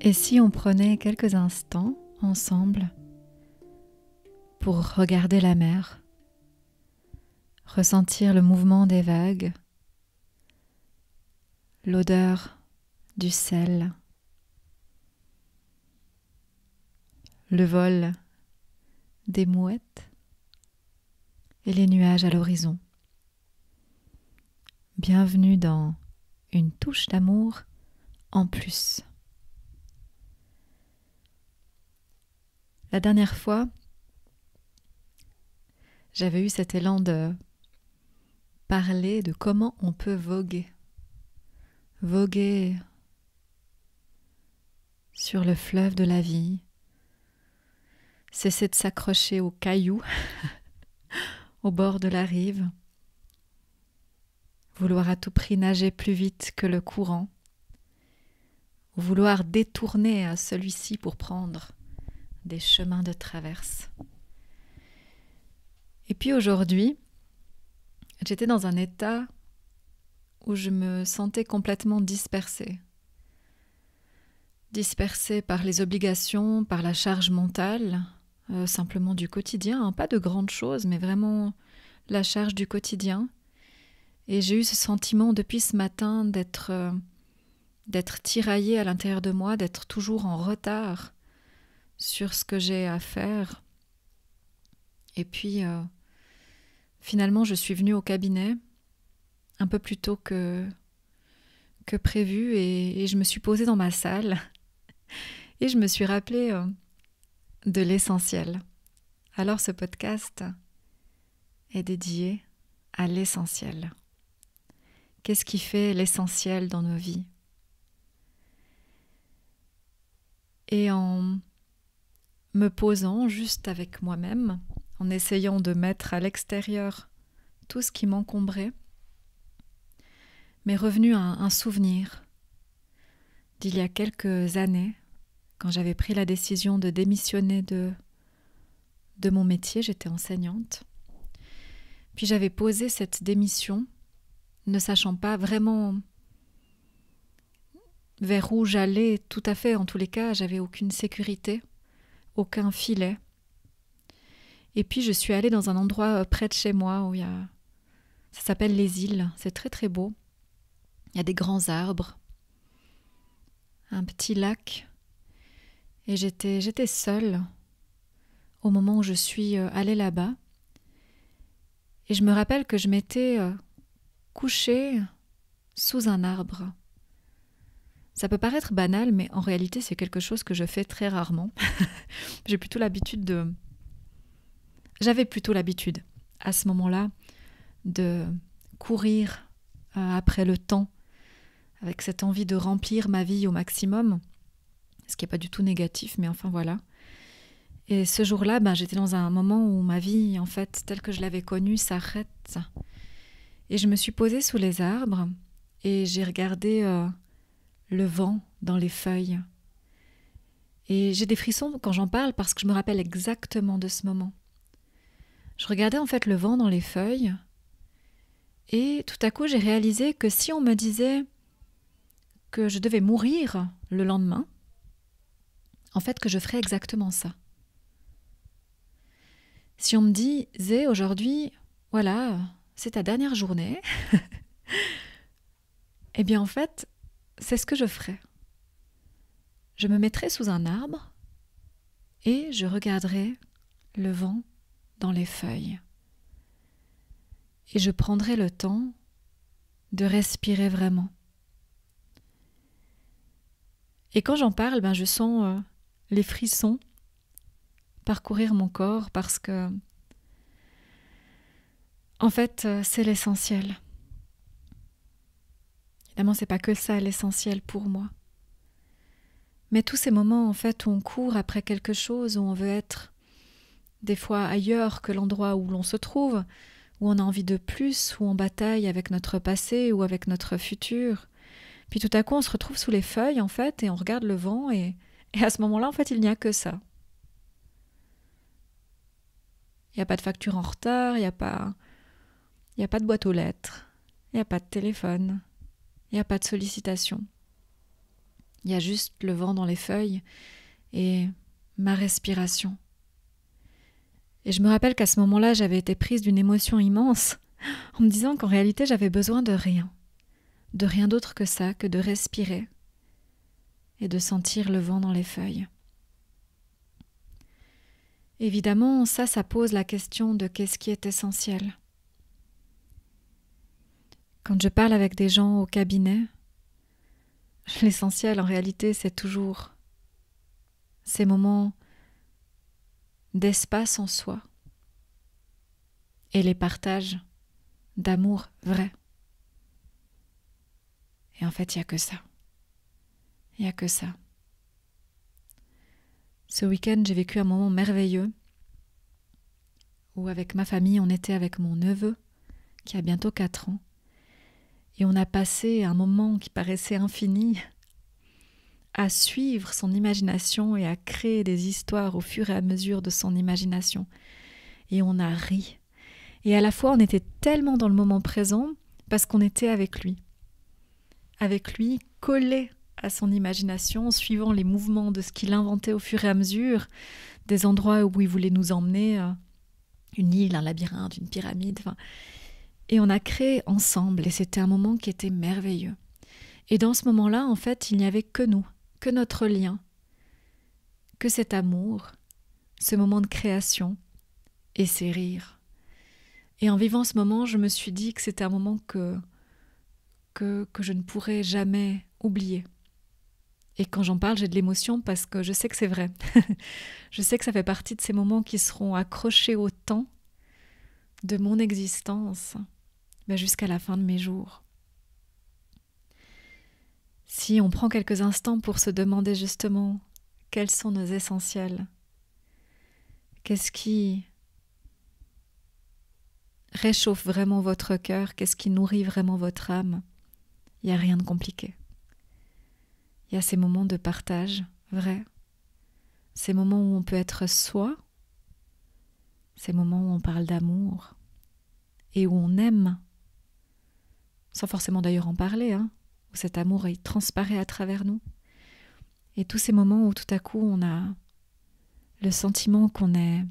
Et si on prenait quelques instants ensemble pour regarder la mer, ressentir le mouvement des vagues, l'odeur du sel, le vol des mouettes et les nuages à l'horizon. Bienvenue dans une touche d'amour en plus. La dernière fois, j'avais eu cet élan de parler de comment on peut voguer. Voguer sur le fleuve de la vie, cesser de s'accrocher aux cailloux au bord de la rive, vouloir à tout prix nager plus vite que le courant, vouloir détourner à celui-ci pour prendre des chemins de traverse. Et puis aujourd'hui, j'étais dans un état où je me sentais complètement dispersée. Dispersée par les obligations, par la charge mentale, simplement du quotidien, pas de grandes choses, mais vraiment la charge du quotidien. Et j'ai eu ce sentiment depuis ce matin d'être tiraillée à l'intérieur de moi, d'être toujours en retard sur ce que j'ai à faire. Et puis, finalement, je suis venue au cabinet un peu plus tôt que prévu et je me suis posée dans ma salle et je me suis rappelée de l'essentiel. Alors ce podcast est dédié à l'essentiel. Qu'est-ce qui fait l'essentiel dans nos vies? Et en me posant juste avec moi-même, en essayant de mettre à l'extérieur tout ce qui m'encombrait, m'est revenu un souvenir d'il y a quelques années, quand j'avais pris la décision de démissionner de mon métier. J'étais enseignante. Puis j'avais posé cette démission, ne sachant pas vraiment vers où j'allais tout à fait. En tous les cas, j'avais aucune sécurité, aucun filet. Et puis je suis allée dans un endroit près de chez moi où ça s'appelle les îles. C'est très très beau. Il y a des grands arbres, un petit lac. Et j'étais seule au moment où je suis allée là-bas. Et je me rappelle que je m'étais couchée sous un arbre. Ça peut paraître banal, mais en réalité, c'est quelque chose que je fais très rarement. J'avais plutôt l'habitude, à ce moment-là, de courir après le temps, avec cette envie de remplir ma vie au maximum, ce qui n'est pas du tout négatif, mais enfin voilà. Et ce jour-là, j'étais dans un moment où ma vie, en fait, telle que je l'avais connue, s'arrête. Et je me suis posée sous les arbres et j'ai regardé le vent dans les feuilles. Et j'ai des frissons quand j'en parle parce que je me rappelle exactement de ce moment. Je regardais en fait le vent dans les feuilles et tout à coup j'ai réalisé que si on me disait que je devais mourir le lendemain, en fait que je ferais exactement ça. Si on me disait aujourd'hui, voilà, c'est ta dernière journée, eh bien en fait, c'est ce que je ferais. Je me mettrais sous un arbre et je regarderais le vent dans les feuilles. Et je prendrais le temps de respirer vraiment. Et quand j'en parle, je sens les frissons parcourir mon corps parce que, en fait, c'est l'essentiel. Évidemment, c'est pas que ça l'essentiel pour moi. Mais tous ces moments, en fait, où on court après quelque chose, où on veut être des fois ailleurs que l'endroit où l'on se trouve, où on a envie de plus, où on bataille avec notre passé ou avec notre futur. Puis tout à coup, on se retrouve sous les feuilles, en fait, et on regarde le vent, et à ce moment-là, en fait, il n'y a que ça. Il n'y a pas de facture en retard, il n'y a pas de boîte aux lettres, il n'y a pas de téléphone, il n'y a pas de sollicitation. Il y a juste le vent dans les feuilles et ma respiration. Et je me rappelle qu'à ce moment-là, j'avais été prise d'une émotion immense en me disant qu'en réalité, j'avais besoin de rien d'autre que ça, que de respirer et de sentir le vent dans les feuilles. Évidemment, ça pose la question de qu'est-ce qui est essentiel. Quand je parle avec des gens au cabinet, l'essentiel en réalité, c'est toujours ces moments d'espace en soi et les partages d'amour vrai. Et en fait, il n'y a que ça. Il n'y a que ça. Ce week-end, j'ai vécu un moment merveilleux où avec ma famille, on était avec mon neveu qui a bientôt 4 ans et on a passé un moment qui paraissait infini à suivre son imagination et à créer des histoires au fur et à mesure de son imagination. Et on a ri. Et à la fois, on était tellement dans le moment présent parce qu'on était avec lui. Avec lui, collé à son imagination, suivant les mouvements de ce qu'il inventait au fur et à mesure, des endroits où il voulait nous emmener, une île, un labyrinthe, une pyramide. Et on a créé ensemble, et c'était un moment qui était merveilleux. Et dans ce moment-là, en fait, il n'y avait que nous, que notre lien, que cet amour, ce moment de création et ces rires. Et en vivant ce moment, je me suis dit que c'était un moment que je ne pourrais jamais oublier. Et quand j'en parle, j'ai de l'émotion parce que je sais que c'est vrai. Je sais que ça fait partie de ces moments qui seront accrochés au temps de mon existence jusqu'à la fin de mes jours. Si on prend quelques instants pour se demander justement quels sont nos essentiels, qu'est-ce qui réchauffe vraiment votre cœur, qu'est-ce qui nourrit vraiment votre âme, il n'y a rien de compliqué. Il y a ces moments de partage vrai, ces moments où on peut être soi, ces moments où on parle d'amour et où on aime, sans forcément d'ailleurs en parler, où cet amour il transparaît à travers nous. Et tous ces moments où tout à coup on a le sentiment qu'on est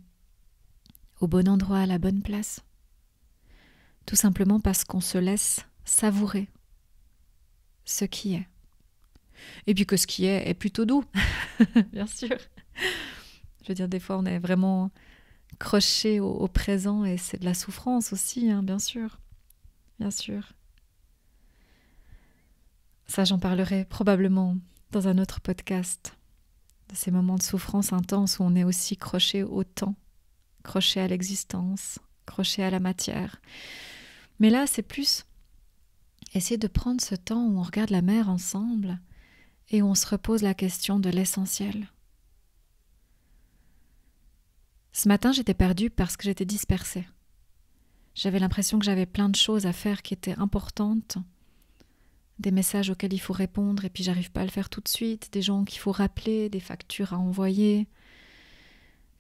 au bon endroit, à la bonne place, tout simplement parce qu'on se laisse savourer ce qui est. Et puis que ce qui est plutôt doux, bien sûr. Je veux dire, des fois, on est vraiment croché au présent et c'est de la souffrance aussi, bien sûr. Bien sûr. Ça, j'en parlerai probablement dans un autre podcast, de ces moments de souffrance intense où on est aussi croché au temps, croché à l'existence, croché à la matière. Mais là, c'est plus essayer de prendre ce temps où on regarde la mer ensemble et où on se repose la question de l'essentiel. Ce matin, j'étais perdue parce que j'étais dispersée. J'avais l'impression que j'avais plein de choses à faire qui étaient importantes, des messages auxquels il faut répondre et puis j'arrive pas à le faire tout de suite, des gens qu'il faut rappeler, des factures à envoyer,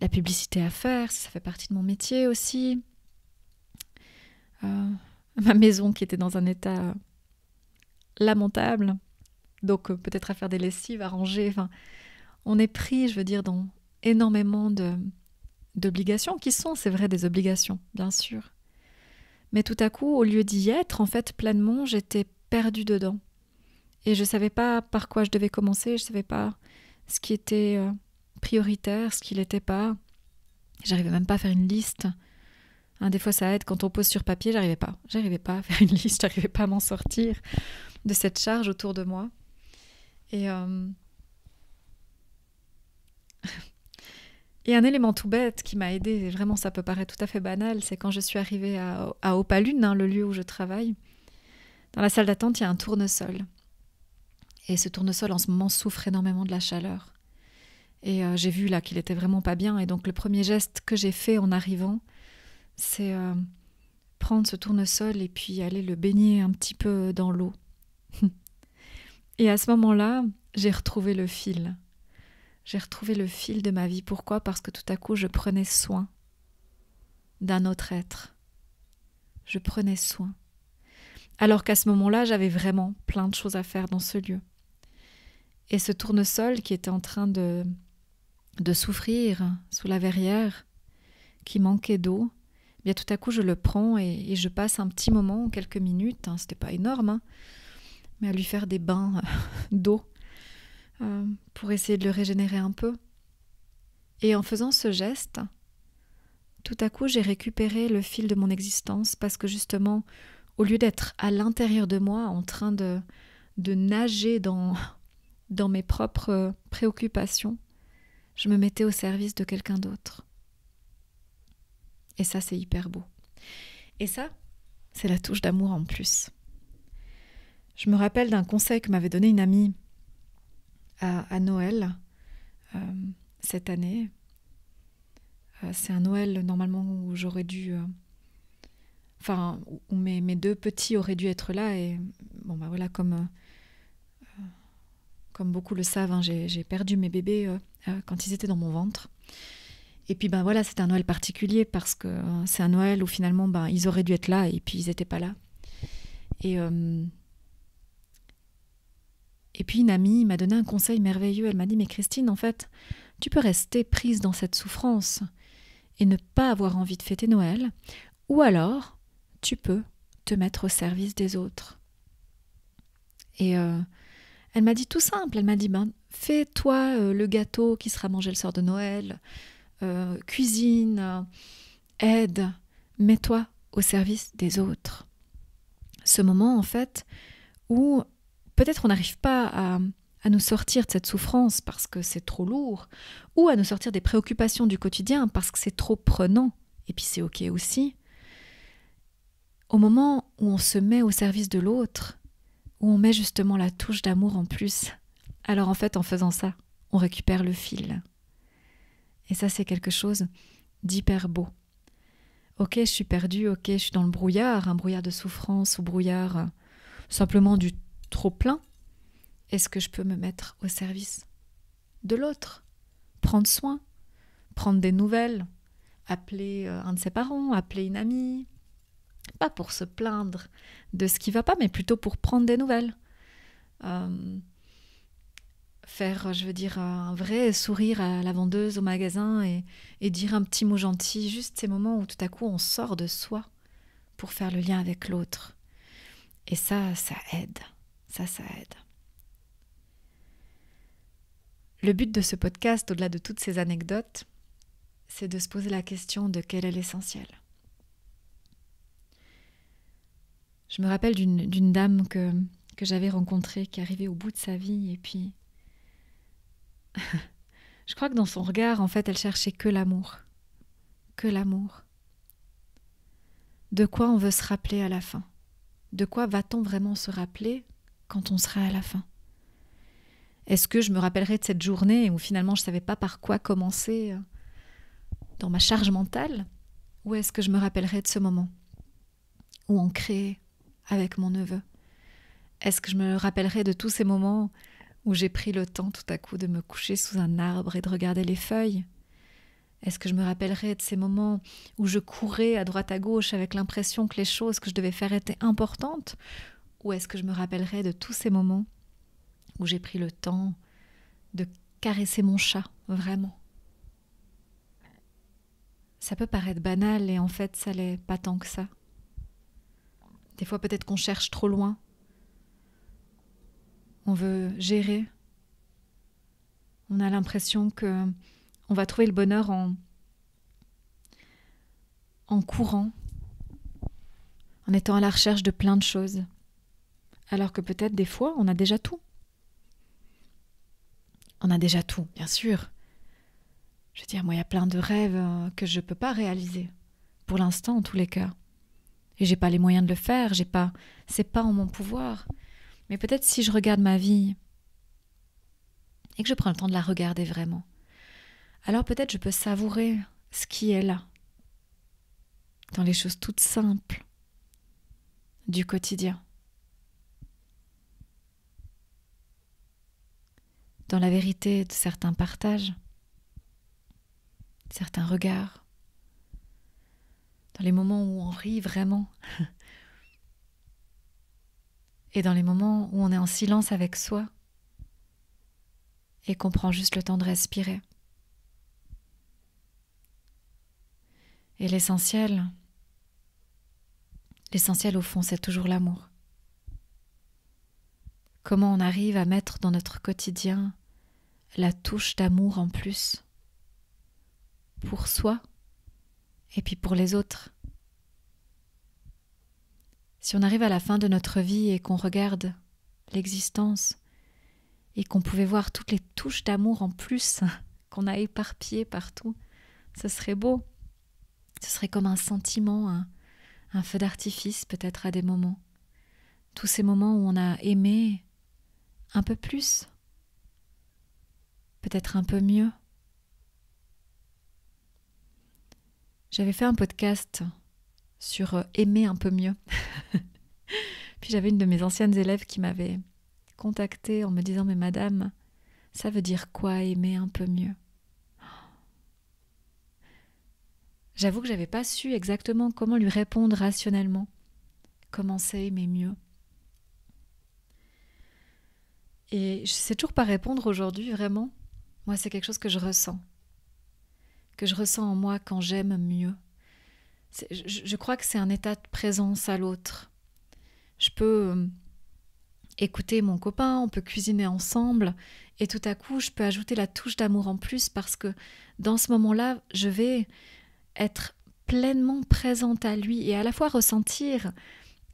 la publicité à faire, ça fait partie de mon métier aussi. Ma maison qui était dans un état lamentable, donc peut-être à faire des lessives, à ranger. On est pris, je veux dire, dans énormément d'obligations qui sont, c'est vrai, des obligations, bien sûr. Mais tout à coup, au lieu d'y être, en fait, pleinement, j'étais perdue dedans. Et je ne savais pas par quoi je devais commencer, je ne savais pas ce qui était prioritaire, ce qui ne l'était pas. J'arrivais même pas à faire une liste. Des fois, ça aide quand on pose sur papier, j'arrivais pas à faire une liste, j'arrivais pas à m'en sortir de cette charge autour de moi. Et un élément tout bête qui m'a aidée, et vraiment ça peut paraître tout à fait banal, c'est quand je suis arrivée à Opalune, le lieu où je travaille. Dans la salle d'attente, il y a un tournesol. Et ce tournesol, en ce moment, souffre énormément de la chaleur. Et j'ai vu là qu'il était vraiment pas bien. Et donc le premier geste que j'ai fait en arrivant, c'est prendre ce tournesol et puis aller le baigner un petit peu dans l'eau. Et à ce moment-là, j'ai retrouvé le fil. J'ai retrouvé le fil de ma vie. Pourquoi ? Parce que tout à coup, je prenais soin d'un autre être. Je prenais soin. Alors qu'à ce moment-là, j'avais vraiment plein de choses à faire dans ce lieu. Et ce tournesol qui était en train de souffrir sous la verrière, qui manquait d'eau, bien tout à coup je le prends et je passe un petit moment, quelques minutes, c'était pas énorme, mais à lui faire des bains d'eau pour essayer de le régénérer un peu. Et en faisant ce geste, tout à coup j'ai récupéré le fil de mon existence parce que justement, au lieu d'être à l'intérieur de moi en train de nager dans mes propres préoccupations, je me mettais au service de quelqu'un d'autre. Et ça, c'est hyper beau. Et ça, c'est la touche d'amour en plus. Je me rappelle d'un conseil que m'avait donné une amie à Noël cette année. C'est un Noël normalement où j'aurais dû... où mes deux petits auraient dû être là. Et bon, bah voilà, comme beaucoup le savent, j'ai perdu mes bébés quand ils étaient dans mon ventre. Et puis ben voilà, c'est un Noël particulier parce que c'est un Noël où finalement ils auraient dû être là et puis ils n'étaient pas là. Et puis une amie m'a donné un conseil merveilleux. Elle m'a dit, mais Christine, en fait, tu peux rester prise dans cette souffrance et ne pas avoir envie de fêter Noël, ou alors tu peux te mettre au service des autres. Et elle m'a dit tout simple, elle m'a dit, fais-toi le gâteau qui sera mangé le soir de Noël, cuisine, aide, mets-toi au service des autres. Ce moment, en fait, où peut-être on n'arrive pas à nous sortir de cette souffrance parce que c'est trop lourd, ou à nous sortir des préoccupations du quotidien parce que c'est trop prenant, et puis c'est ok aussi. Au moment où on se met au service de l'autre, où on met justement la touche d'amour en plus, alors en fait, en faisant ça, on récupère le fil. Et ça, c'est quelque chose d'hyper beau. Ok, je suis perdue, ok, je suis dans le brouillard, un brouillard de souffrance ou brouillard simplement du trop-plein. Est-ce que je peux me mettre au service de l'autre? Prendre soin, prendre des nouvelles, appeler un de ses parents, appeler une amie. Pas pour se plaindre de ce qui ne va pas, mais plutôt pour prendre des nouvelles. Faire, un vrai sourire à la vendeuse au magasin et dire un petit mot gentil, juste ces moments où tout à coup on sort de soi pour faire le lien avec l'autre. Et ça aide. Ça aide. Le but de ce podcast, au-delà de toutes ces anecdotes, c'est de se poser la question de quel est l'essentiel. Je me rappelle d'une dame que j'avais rencontrée, qui arrivait au bout de sa vie, et puis je crois que dans son regard, en fait, elle cherchait que l'amour. Que l'amour. De quoi on veut se rappeler à la fin? De quoi va-t-on vraiment se rappeler quand on sera à la fin? Est-ce que je me rappellerai de cette journée où finalement je ne savais pas par quoi commencer dans ma charge mentale? Ou est-ce que je me rappellerai de ce moment où on crée avec mon neveu? Est-ce que je me rappellerai de tous ces moments où j'ai pris le temps tout à coup de me coucher sous un arbre et de regarder les feuilles? Est-ce que je me rappellerai de ces moments où je courais à droite à gauche avec l'impression que les choses que je devais faire étaient importantes? Ou est-ce que je me rappellerai de tous ces moments où j'ai pris le temps de caresser mon chat, vraiment? Ça peut paraître banal et en fait ça l'est pas tant que ça. Des fois peut-être qu'on cherche trop loin. On veut gérer. On a l'impression que on va trouver le bonheur en courant, en étant à la recherche de plein de choses. Alors que peut-être des fois, on a déjà tout. On a déjà tout, bien sûr. Je veux dire, moi, il y a plein de rêves que je ne peux pas réaliser. Pour l'instant, en tous les cas. Et j'ai pas les moyens de le faire, c'est pas en mon pouvoir. Mais peut-être si je regarde ma vie et que je prends le temps de la regarder vraiment, alors peut-être je peux savourer ce qui est là, dans les choses toutes simples du quotidien, dans la vérité de certains partages, de certains regards, dans les moments où on rit vraiment et dans les moments où on est en silence avec soi et qu'on prend juste le temps de respirer. Et l'essentiel au fond, c'est toujours l'amour. Comment on arrive à mettre dans notre quotidien la touche d'amour en plus pour soi et puis pour les autres. Si on arrive à la fin de notre vie et qu'on regarde l'existence et qu'on pouvait voir toutes les touches d'amour en plus qu'on a éparpillées partout, ce serait beau. Ce serait comme un sentiment, un feu d'artifice peut-être à des moments. Tous ces moments où on a aimé un peu plus, peut-être un peu mieux. J'avais fait un podcast sur aimer un peu mieux. Puis j'avais une de mes anciennes élèves qui m'avait contactée en me disant « Mais madame, ça veut dire quoi aimer un peu mieux ?» J'avoue que j'avais pas su exactement comment lui répondre rationnellement. Comment c'est aimer mieux. Et je sais toujours pas répondre aujourd'hui, vraiment. Moi, c'est quelque chose que je ressens en moi quand j'aime mieux. Je crois que c'est un état de présence à l'autre. Je peux écouter mon copain, on peut cuisiner ensemble, et tout à coup, je peux ajouter la touche d'amour en plus parce que dans ce moment-là, je vais être pleinement présente à lui et à la fois ressentir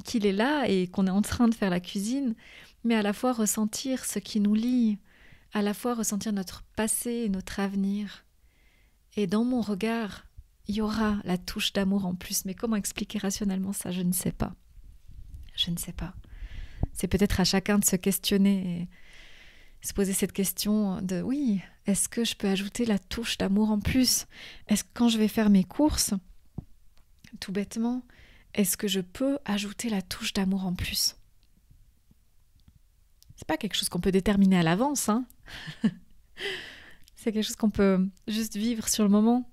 qu'il est là et qu'on est en train de faire la cuisine, mais à la fois ressentir ce qui nous lie, à la fois ressentir notre passé et notre avenir. Et dans mon regard, il y aura la touche d'amour en plus. Mais comment expliquer rationnellement ça? Je ne sais pas. Je ne sais pas. C'est peut-être à chacun de se questionner et se poser cette question de oui, est-ce que je peux ajouter la touche d'amour en plus? Est-ce que quand je vais faire mes courses, tout bêtement, est-ce que je peux ajouter la touche d'amour en plus? C'est pas quelque chose qu'on peut déterminer à l'avance, hein. C'est quelque chose qu'on peut juste vivre sur le moment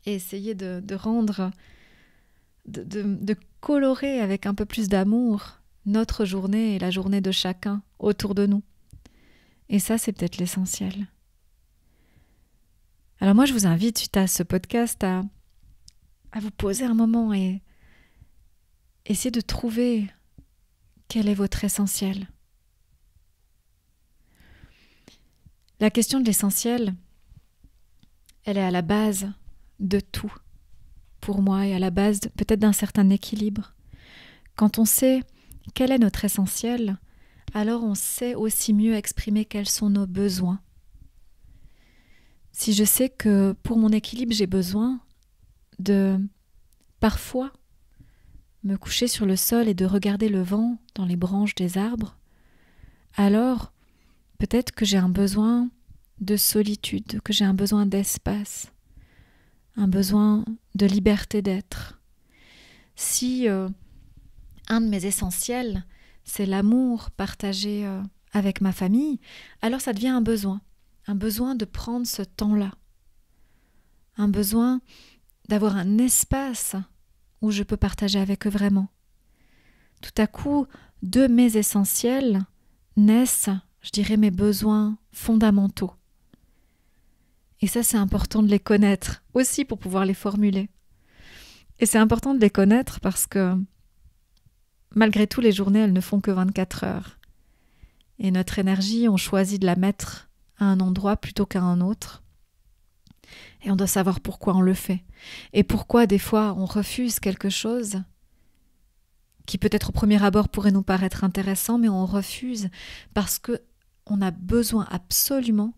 et essayer de rendre, de colorer avec un peu plus d'amour notre journée et la journée de chacun autour de nous. Et ça, c'est peut-être l'essentiel. Alors moi, je vous invite, suite à ce podcast, à vous poser un moment et essayer de trouver quel est votre essentiel. La question de l'essentiel, elle est à la base de tout, pour moi, et à la base peut-être d'un certain équilibre. Quand on sait quel est notre essentiel, alors on sait aussi mieux exprimer quels sont nos besoins. Si je sais que pour mon équilibre, j'ai besoin de, parfois, me coucher sur le sol et de regarder le vent dans les branches des arbres, alors peut-être que j'ai un besoin de solitude, que j'ai un besoin d'espace, un besoin de liberté d'être. Si un de mes essentiels, c'est l'amour partagé avec ma famille, alors ça devient un besoin de prendre ce temps-là, un besoin d'avoir un espace où je peux partager avec eux vraiment. Tout à coup, de mes essentiels naissent, je dirais, mes besoins fondamentaux. Et ça, c'est important de les connaître aussi pour pouvoir les formuler. Et c'est important de les connaître parce que malgré tout, les journées, elles ne font que 24 heures. Et notre énergie, on choisit de la mettre à un endroit plutôt qu'à un autre. Et on doit savoir pourquoi on le fait. Et pourquoi, des fois, on refuse quelque chose qui peut-être au premier abord pourrait nous paraître intéressant, mais on refuse parce qu'on a besoin absolument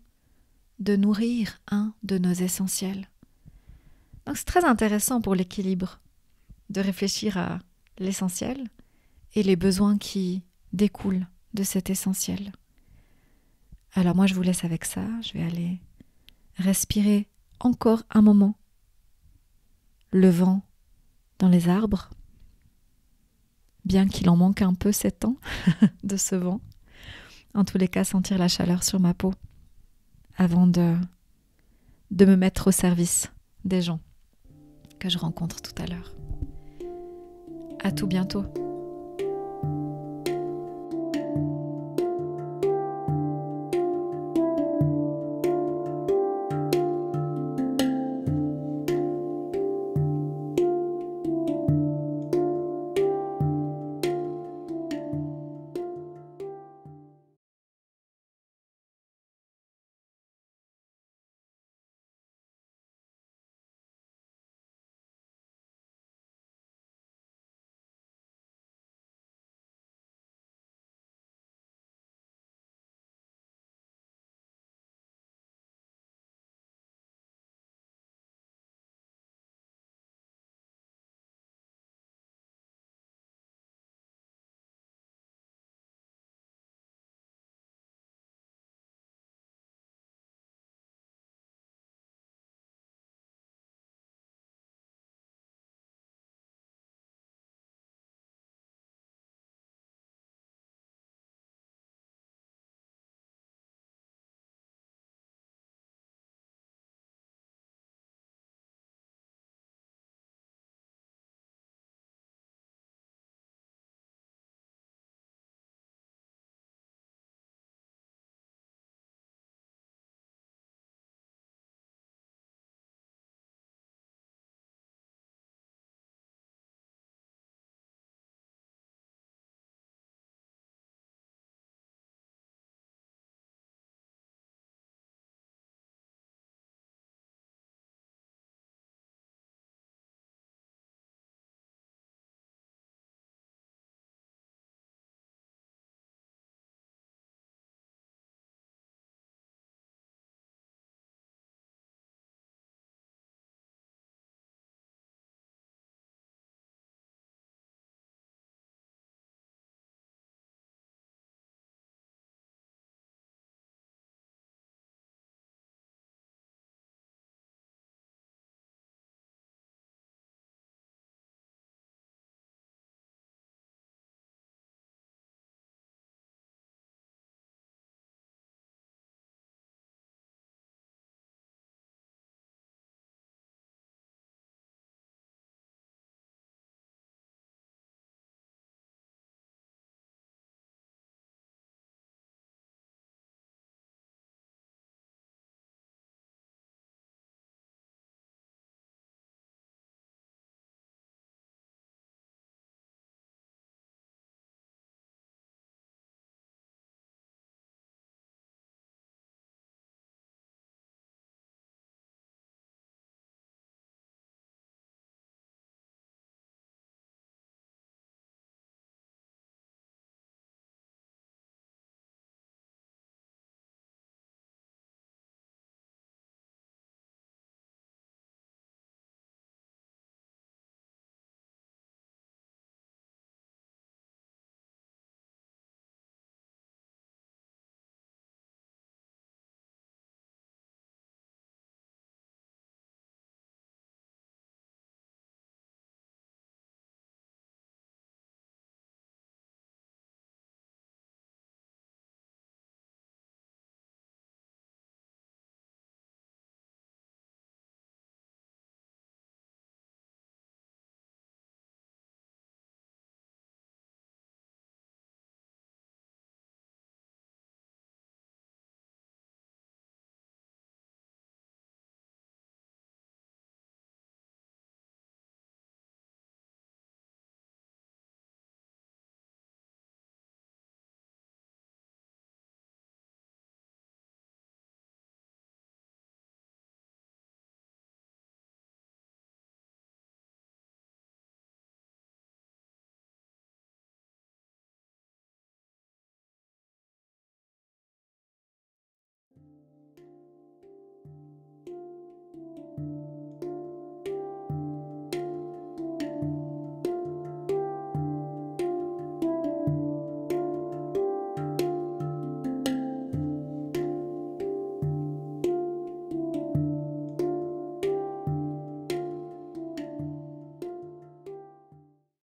de nourrir un de nos essentiels. Donc c'est très intéressant pour l'équilibre de réfléchir à l'essentiel et les besoins qui découlent de cet essentiel. Alors moi je vous laisse avec ça, je vais aller respirer encore un moment le vent dans les arbres, bien qu'il en manque un peu 7 ans de ce vent. En tous les cas, sentir la chaleur sur ma peau avant de me mettre au service des gens que je rencontre tout à l'heure. À tout bientôt.